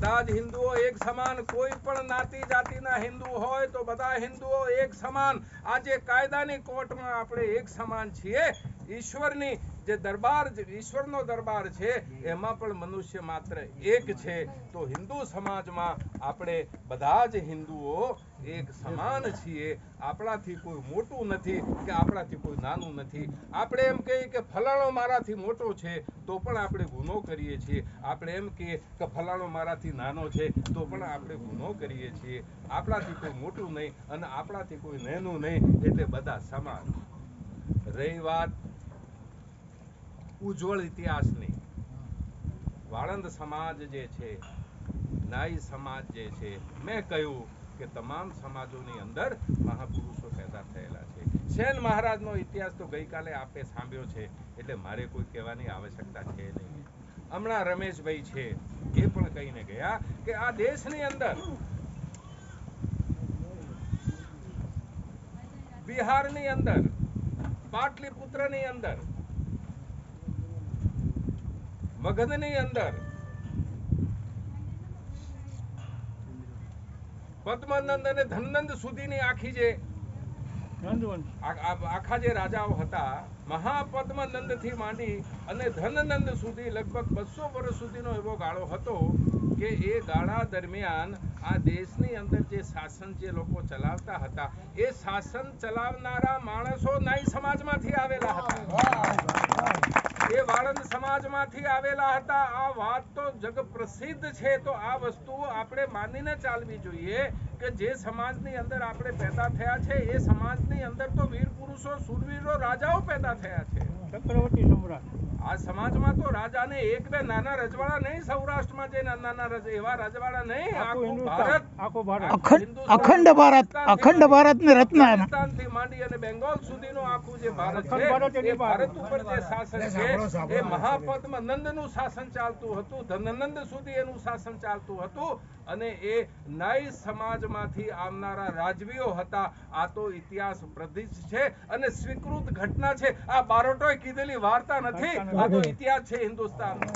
બધા જ હિન્દુઓ એક સમાન, કોઈ પણ જ્ઞાતિ જાતિના હિન્દુ હોય તો બધા હિન્દુઓ એક સમાન. આજે કાયદાની કોર્ટમાં આપણે એક સમાન છીએ. ઈશ્વરની જે દરબાર, ઈશ્વરનો દરબાર છે, એમાં પણ મનુષ્ય માત્ર એક છે. તો હિન્દુ સમાજમાં આપણે બધા જ હિન્દુઓ એક સમાન છીએ. આપણાથી કોઈ મોટું નથી કે આપણાથી કોઈ નાનું નથી. આપણે એમ કહીએ કે ફલાણો મારાથી મોટો છે તો પણ આપણે ગુનો કરીએ છીએ. આપણે એમ કહીએ કે ફલાણો મારાથી નાનો છે તો પણ આપણે ગુનો કરીએ છીએ. આપણાથી કોઈ મોટું નહીં અને આપણાથી કોઈ નાનું નહીં, એટલે બધા સમાન. રહી વાત ઉજ્જવળ ઇતિહાસની, વાળંદ સમાજ જે છે, નાઈ સમાજ જે છે, મેં કહ્યું કે તમામ સમાજોની અંદર મહાપુરુષો પેદા થયેલા છે. સેન મહારાજનો ઇતિહાસ તો ગઈકાલે આપે સાંભળ્યો છે, એટલે મારે કોઈ કહેવાની આવશ્યકતા છે નહીં. હમણાં રમેશભાઈ છે, એ પણ કહીને ગયા કે આ દેશની અંદર બિહારની અંદર, પાટલીપુત્રની અંદર, મગધની અંદર, પદ્મનંદ અને ધનનંદ સુધીની આખી જે આખા જે રાજાઓ હતા, મહાપદ્મનંદ થી માંડી અને ધનનંદ સુધી લગભગ 200 વર્ષ સુધીનો એવો ગાળો હતો કે એ ગાળા દરમિયાન આ દેશની અંદર જે શાસન જે લોકો ચલાવતા હતા, એ શાસન ચલાવનારા માણસો નાઈ સમાજમાંથી આવેલા હતા. એ વાળંદ સમાજમાંથી આવેલા હતા. આ વાત તો જગ પ્રસિદ્ધ છે. તો આ વસ્તુઓ આપણે માનીને ચાલવી જોઈએ કે જે સમાજની અંદર આપણે પેદા થયા છે, એ સમાજની અંદર તો વીર પુરુષો, શૂરવીરો, રાજાઓ પેદા થયા છે. ચક્રવર્તી સમ્રાટ. આ સમાજમાં તો રાજાને એક બે નાના રજવાડા નહીં, સૌરાષ્ટ્રમાં જે નાના એવા રજવાડા નહીં, આખું ભારત, આખો ભારત, અખંડ ભારત, અખંડ ભારતને રત્ન રાજસ્થાનથી માંડી અને બેંગોલ સુધીનું આખું જે ભારત છે, એ ભારત ઉપર જે શાસન છે, એ મહાપદ્મનંદનું શાસન ચાલતું હતું. ધનનંદ સુધી એનું શાસન ચાલતું હતું અને એ નાઈ સમાજમાંથી આવનારા રાજવીઓ હતા. આ તો ઇતિહાસ પ્રતિષ્ઠિત છે અને સ્વીકૃત ઘટના છે. આ બારોટોએ કીધેલી વાર્તા નથી, આ તો ઇતિહાસ છે હિન્દુસ્તાનનો.